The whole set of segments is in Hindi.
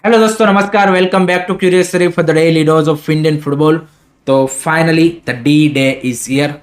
हेलो दोस्तों, नमस्कार। Welcome back to curious Sharif for the daily dose of Indian football. तो finally the D day is here.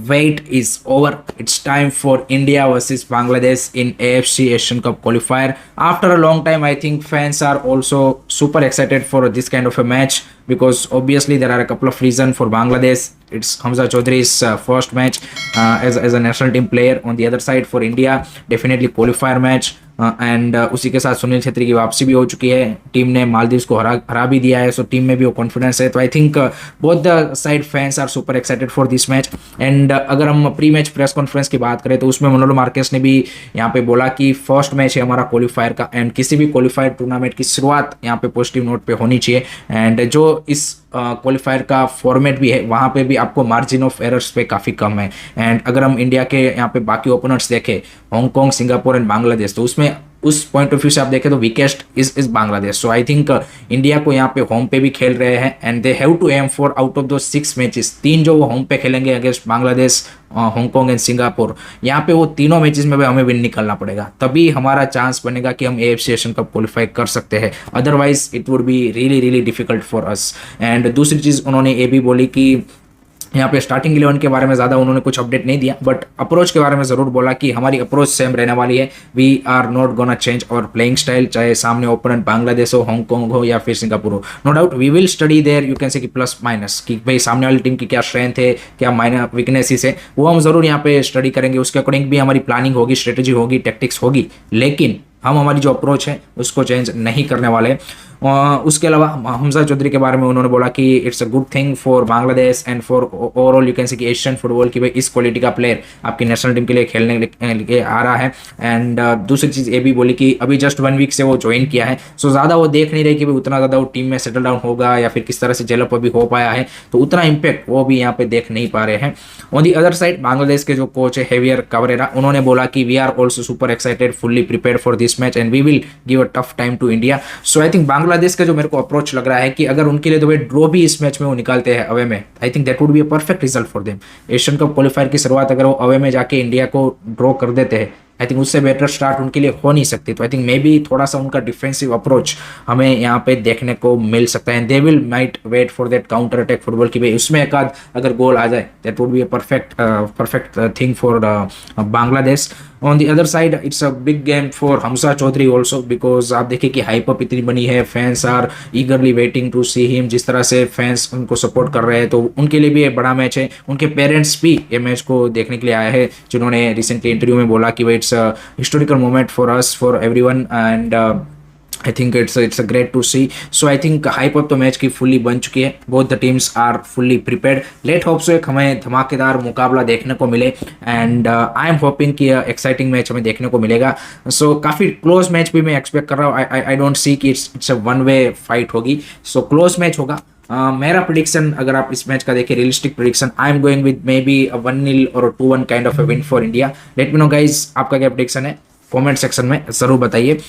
Wait is over. It's time for India versus Bangladesh in AFC Asian Cup qualifier. After a long time, I think fans are also super excited for this kind of a match because obviously there are a couple of reasons for Bangladesh. It's Hamza Chaudhary's first match as a national team player. On the other side, for India, definitely qualifier match. And उसी के साथ सुनील छेत्री की वापसी भी हो चुकी है। टीम ने मालदीव्स को हरा भी दिया है, सो टीम में भी वो कॉन्फिडेंस है। तो I think both the side fans are super excited for this match. And अगर हम प्री मैच प्रेस कॉन्फ्रेंस की बात करें तो उसमें मनोलो मार्केस ने भी यहाँ पे बोला कि फर्स्ट मैच है हमारा क्वालिफायर का, एंड किसी भी क्वालिफायर टूर्नामेंट की शुरुआत यहाँ पे पॉजिटिव नोट पे होनी चाहिए। एंड जो इस क्वालिफायर का फॉर्मेट भी है वहाँ पे भी आपको मार्जिन ऑफ एरर्स पे काफ़ी कम है। एंड अगर हम इंडिया के यहाँ पे बाकी ओपोनेंट्स देखें, हांगकांग, सिंगापुर एंड बांग्लादेश, तो उसमें उस पॉइंट ऑफ व्यू से आप देखें तो weakest is Bangladesh. So I think India को यहाँ पे होम पे भी खेल रहे हैं and they have to aim for out of दो 6 मैचेस, 3 जो वो होम पे खेलेंगे against Bangladesh, Hong Kong and Singapore, यहाँ पे वो तीनों मैचेस में भी हमें विन निकलना पड़ेगा, तभी हमारा चांस बनेगा कि हम AFC एशियन कप क्वालिफाई कर सकते हैं। Otherwise it would be really really difficult for us. And दूसरी चीज़ उन्होंने ये भी बोली कि यहाँ पे स्टार्टिंग 11 के बारे में ज़्यादा उन्होंने कुछ अपडेट नहीं दिया, बट अप्रोच के बारे में ज़रूर बोला कि हमारी अप्रोच सेम रहने वाली है। We are not gonna change और प्लेइंग स्टाइल, चाहे सामने ओपोनेंट बांग्लादेश हो, हांगकांग हो या फिर सिंगापुर हो। No doubt we will study there, you can say कि प्लस माइनस, कि भाई सामने वाली टीम की क्या स्ट्रेंथ है, क्या माइनर वीकनेसेस है, वो हम ज़रूर यहाँ पे स्टडी करेंगे। उसके अकॉर्डिंग भी हमारी प्लानिंग होगी, स्ट्रेटेजी होगी, टैक्टिक्स होगी, लेकिन हम हमारी जो अप्रोच है उसको चेंज नहीं करने वाले। उसके अलावा हमजा चौधरी के बारे में उन्होंने बोला कि it's a good thing for Bangladesh and for overall you can say कि एशियन फुटबॉल की भाई इस क्वालिटी का प्लेयर आपकी नेशनल टीम के लिए खेलने के आ रहा है। एंड दूसरी चीज़ ये भी बोली कि अभी जस्ट 1 वीक से वो ज्वाइन किया है, सो ज़्यादा वो देख नहीं रहे कि भाई उतना ज़्यादा वो टीम में सेटल डाउन होगा या फिर किस तरह से डेवलप अभी हो पाया है, तो उतना इम्पैक्ट वो भी यहाँ पे देख नहीं पा रहे हैं। On the other side Bangladesh के जो कोच है हेवियर कावरेरा, उन्होंने बोला कि we are also super excited, fully prepared for this match and we will give a tough time to India. So I think Bangladesh का जो मेरे को अप्रोच लग रहा है कि अगर उनके लिए तो भाई ड्रॉ भी इस मैच में वो निकालते हैं अवे में, I think that would be a perfect result for them. Asian cup qualifier की शुरुआत अगर वो अवे में जाके इंडिया को ड्रॉ कर देते हैं, आई थिंक उससे बेटर स्टार्ट उनके लिए हो नहीं सकती। तो आई थिंक मे बी थोड़ा सा उनका डिफेंसिव अप्रोच हमें यहाँ पे देखने को मिल सकता है। They will might wait for that counter attack football की भाई उसमें एक आध अगर गोल आ जाए, that would be a perfect thing for Bangladesh. On the other side it's a big game for Hamza Chowdhury also, because आप देखिए कि हाइप अप इतनी बनी है, fans are eagerly waiting to see him. जिस तरह से फैंस उनको सपोर्ट कर रहे हैं तो उनके लिए भी एक बड़ा मैच है। उनके पेरेंट्स भी ये मैच को देखने के लिए आए हैं, जिन्होंने रिसेंटली इंटरव्यू में बोला कि भाई it's a historical moment for us, for everyone, and I think it's a great to see. So I think hype up तो मैच की फुल्ली बन चुकी है, both the teams are fully prepared. Let hope so एक हमें धमाकेदार मुकाबला देखने को मिले, एंड आई एम होपिंग कि एक्साइटिंग मैच हमें देखने को मिलेगा। सो काफ़ी क्लोज मैच भी मैं एक्सपेक्ट कर रहा हूँ। आई डोंट सी कि it's a one way fight होगी, सो क्लोज मैच होगा। मेरा प्रिडिक्शन अगर आप इस मैच का देखें, realistic prediction, I am going with may be 1-0 और 2-1 kind of a win for India. Let me know guys, आपका क्या प्रिडिक्शन है, कमेंट सेक्शन में ज़रूर बताइए।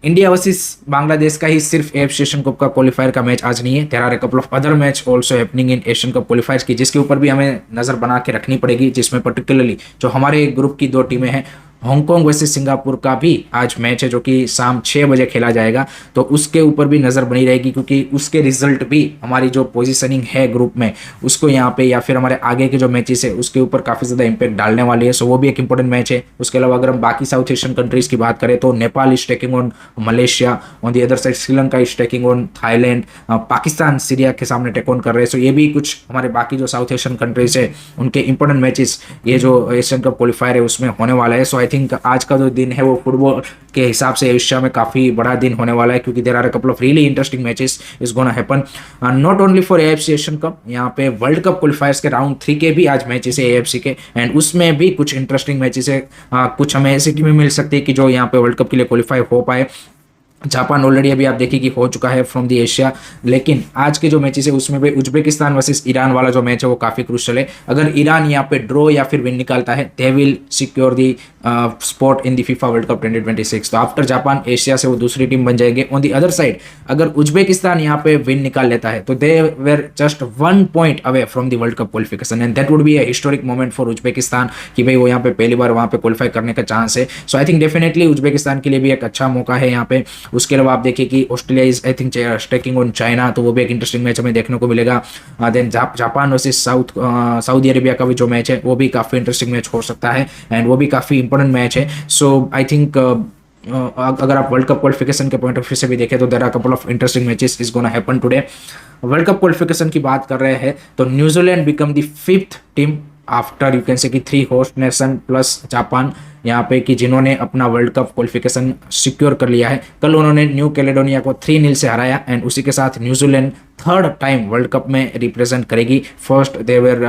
इंडिया वर्सेस बांग्लादेश का ही सिर्फ AFC एशियन कप का क्वालिफायर का मैच आज नहीं है, there are a couple of other match also happening in Asian Cup qualifiers की, जिसके ऊपर भी हमें नज़र बना के रखनी पड़ेगी, जिसमें पर्टिकुलरली जो हमारे ग्रुप की 2 टीमें हैं, हांगकांग वर्सेस सिंगापुर का भी आज मैच है जो कि शाम 6 बजे खेला जाएगा, तो उसके ऊपर भी नज़र बनी रहेगी, क्योंकि उसके रिजल्ट भी हमारी जो पोजीशनिंग है ग्रुप में उसको यहाँ पे या फिर हमारे आगे के जो मैचेस है उसके ऊपर काफ़ी ज़्यादा इंपैक्ट डालने वाली है। सो वो भी एक इंपॉर्टेंट मैच है। उसके अलावा अगर हम बाकी साउथ एशियन कंट्रीज़ की बात करें तो Nepal is taking on Malaysia, on the other side Sri Lanka is taking on Thailand, Pakistan Syria के सामने टेक ऑन कर रहे हैं। सो ये भी कुछ हमारे बाकी जो साउथ एशियन कंट्रीज है उनके इंपॉर्टेंट मैचेस ये जो एशियन कप क्वालिफायर है उसमें होने वाला है। सो आई थिंक आज का जो दिन है वो फुटबॉल के हिसाब से एशिया में काफ़ी बड़ा दिन होने वाला है, क्योंकि there are a couple of really interesting matches is gonna happen not only for AFC Asian Cup, यहाँ पे वर्ल्ड कप क्वालिफायर्स के राउंड 3 के भी आज मैचेस है AFC के, एंड उसमें भी कुछ इंटरेस्टिंग मैचेस है। कुछ हमें ऐसी टीमें मिल सकती है कि जो यहाँ पे वर्ल्ड कप के लिए क्वालिफाई हो पाए। जापान ऑलरेडी अभी आप देखिए कि हो चुका है फ्रॉम दी एशिया, लेकिन आज के जो मैचेस है उसमें भी उज्बेकिस्तान वर्सेस ईरान वाला जो मैच है वो काफ़ी क्रूशल है। अगर ईरान यहाँ पे ड्रॉ या फिर विन निकालता है, they will secure the spot in the FIFA World cup 2026। तो आफ्टर जापान एशिया से वो दूसरी टीम बन जाएंगे। ऑन दी अदर साइड अगर उज्बेकिस्तान यहाँ पे विन निकाल लेता है तो they were just 1 point away from the world Cup qualification, and that would be a historic moment for Uzbekistan कि भाई वो यहाँ पे पहली बार वहाँ पे क्वालिफाई करने का चांस है। So I think definitely Uzbekistan के लिए भी एक अच्छा मौका है यहाँ पे। उसके अलावा आप देखिए कि Australia is I think taking on China, तो वो भी एक इंटरेस्टिंग मैच हमें देखने को मिलेगा। Then Japan versus Saudi Arabia का भी जो मैच है वो भी काफ़ी इंटरेस्टिंग मैच हो सकता है, एंड वो भी काफ़ी इंपॉर्टेंट मैच है। सो आई थिंक अगर आप वर्ल्ड कप क्वालिफिकेशन के पॉइंट ऑफ व्यू से भी देखें तो there are couple of interesting matches is gonna happen today. World Cup qualification की बात कर रहे हैं तो New Zealand become the 5th team after you can say कि 3 होस्ट नेशन प्लस जापान, यहाँ पे कि जिन्होंने अपना वर्ल्ड कप क्वालिफिकेशन सिक्योर कर लिया है। कल उन्होंने न्यू कैलेडोनिया को 3-0 से हराया, एंड उसी के साथ New Zealand 3rd time World Cup में रिप्रेजेंट करेगी। First they were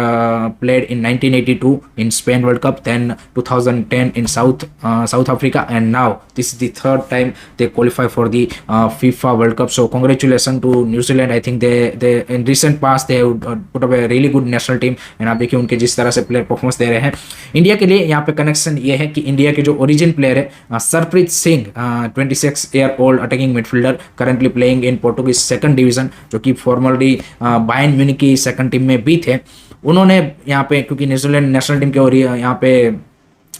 played in 1982 in Spain World Cup, then 2010 in South Africa, and now this is the 3rd time they qualify for the FIFA World Cup. So congratulation to New Zealand. I think they in recent past they put up a really good national team, and आप देखिए उनके जिस तरह से प्लेयर परफॉर्मेंस दे रहे हैं। इंडिया के लिए यहाँ पे कनेक्शन ये है कि इंडिया के जो ओरिजिन प्लेयर है Sarpreet Singh, 26 year old attacking midfielder, currently playing in Portuguese 2nd division, जो कि फॉर्मली बायर्न म्यूनिख की 2nd टीम में भी थे। उन्होंने यहाँ पे, क्योंकि न्यूजीलैंड नेशनल टीम के और यहाँ पे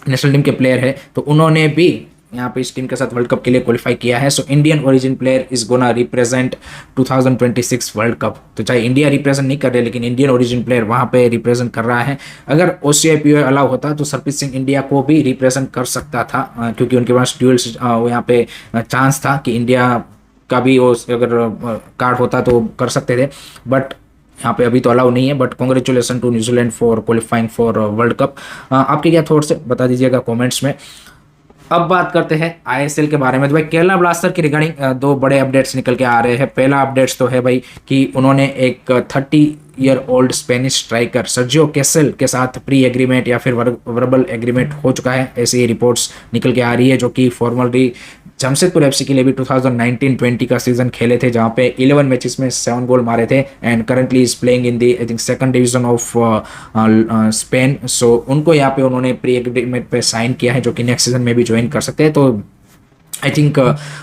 नेशनल टीम के प्लेयर है, तो उन्होंने भी यहाँ पे इस टीम के साथ वर्ल्ड कप के लिए क्वालिफाई किया है। So Indian origin player is gonna represent 2026 world cup. तो चाहे इंडिया रिप्रेजेंट नहीं कर रहे, लेकिन इंडियन ओरिजिन प्लेयर वहाँ पे रिप्रेजेंट कर रहा है। अगर OCI अलाउ होता तो सरप्रीत सिंह इंडिया को भी रिप्रेजेंट कर सकता था, क्योंकि उनके पास ड्यूअल यहाँ पे चांस था कि इंडिया का भी वो अगर कार्ड होता तो कर सकते थे, बट यहाँ पे अभी तो अलाउ नहीं है। But congratulation to New Zealand for qualifying for World Cup. आपके क्या थॉट्स है बता दीजिएगा कमेंट्स में। अब बात करते हैं ISL के बारे में। तो भाई केरला ब्लास्टर की रिगार्डिंग 2 बड़े अपडेट्स निकल के आ रहे हैं। पहला अपडेट्स तो है भाई कि उन्होंने एक 30 year old Spanish striker Sergio Castel के साथ प्री एग्रीमेंट या फिर वर्बल एग्रीमेंट हो चुका है, ऐसी ही रिपोर्ट्स निकल के आ रही है, जो कि फॉर्मली जमशेदपुर FC के लिए भी 2019-20 का सीजन खेले थे, जहां पे 11 मैचेस में 7 गोल मारे थे, and currently is playing in the I think 2nd division of Spain. So उनको यहाँ पे उन्होंने प्री एग्रीमेंट पे साइन किया है, जो कि नेक्स्ट सीजन में भी ज्वाइन कर सकते हैं। तो आई थिंक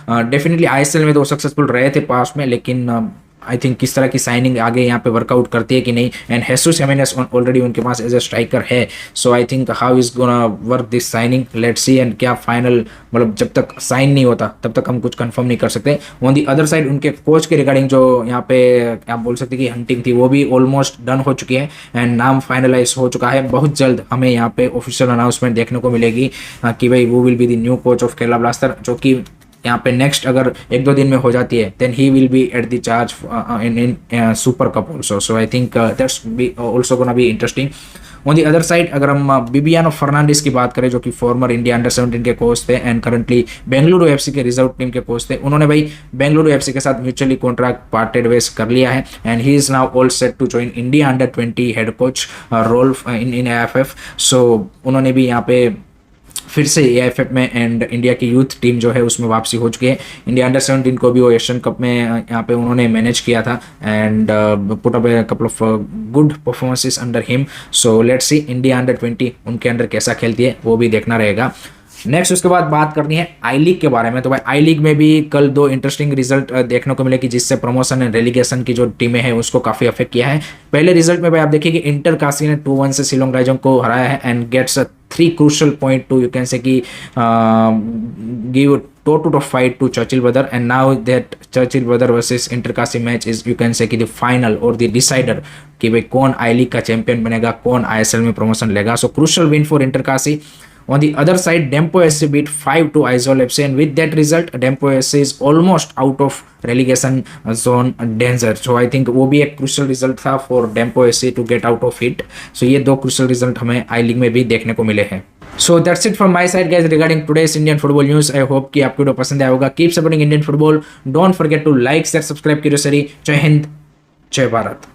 डेफिनेटली ISL में तो सक्सेसफुल रहे थे पास्ट में, लेकिन आई थिंक किस तरह की साइनिंग आगे यहाँ पे वर्कआउट करती है कि नहीं, एंड हेसूस जिमेनेज ऑलरेडी उनके पास एज ए स्ट्राइकर है। So I think how is gonna work this signing, let's see. And क्या फाइनल, मतलब जब तक साइन नहीं होता तब तक हम कुछ कंफर्म नहीं कर सकते। ऑन दी अदर साइड उनके कोच के रिगार्डिंग जो यहाँ पे आप बोल सकते कि हंटिंग थी, वो भी ऑलमोस्ट डन हो चुकी है, एंड नाम फाइनलाइज हो चुका है। बहुत जल्द हमें यहाँ पे ऑफिशियल अनाउंसमेंट देखने को मिलेगी कि भाई वो will be the new coach of Kerala blaster, जो कि यहाँ पे नेक्स्ट अगर 1-2 दिन में हो जाती है, then he will be at the charge in super cup also. So I think that's be also gonna be interesting. On the other side अगर हम बिबियानो फर्नांडिस की बात करें, जो कि फॉर्मर इंडिया अंडर-17 के कोच थे एंड करंटली बेंगलुरु FC के रिजर्व टीम के कोच थे, उन्होंने भाई बेंगलुरु FC के साथ म्यूचुअली कॉन्ट्रैक्ट पार्टेड वेज कर लिया है, and he is now all set to join India under twenty head coach role in AIFF। So उन्होंने भी यहाँ पे फिर से AIFF में एंड इंडिया की यूथ टीम जो है उसमें वापसी हो चुकी है। इंडिया अंडर-17 को भी वो एशियन कप में यहाँ पे उन्होंने मैनेज किया था, and put up a couple of good performances under him. So let's see India under twenty उनके अंडर कैसा खेलती है, वो भी देखना रहेगा। नेक्स्ट उसके बाद बात करनी है आई लीग के बारे में। तो भाई आई लीग में भी कल 2 इंटरेस्टिंग रिजल्ट देखने को मिले कि जिससे प्रमोशन एंड रेलिगेशन की जो टीमें हैं उसको काफी अफेक्ट किया है। पहले रिजल्ट में भाई आप देखिए कि इंटर काशी ने 2-1 से शिलोंग राइजोंग को हराया है, and gets 3 crucial point to you can say कि give toe-to-toe fight to Churchill brother, and now that Churchill brother versus Intercassi match is you can say कि the final or the decider कि भाई कौन आई लीग का चैंपियन बनेगा, कौन ISL में प्रमोशन लेगा। सो crucial win for Intercassi। On the other side, Dempo SC beat 5-2 Aizawl FC, and with that result, Dempo SC is almost out of relegation zone danger. So I think वो भी एक crucial result था for Dempo SC to get out of it. So ये 2 crucial result हमें आई लीग में भी देखने को मिले हैं। So that's it from my side guys regarding today's Indian football news. I hope कि आपको वीडियो पसंद आया होगा। Keep supporting Indian football. Don't forget to like, share, subscribe Curiosity. जय हिंद, जय भारत।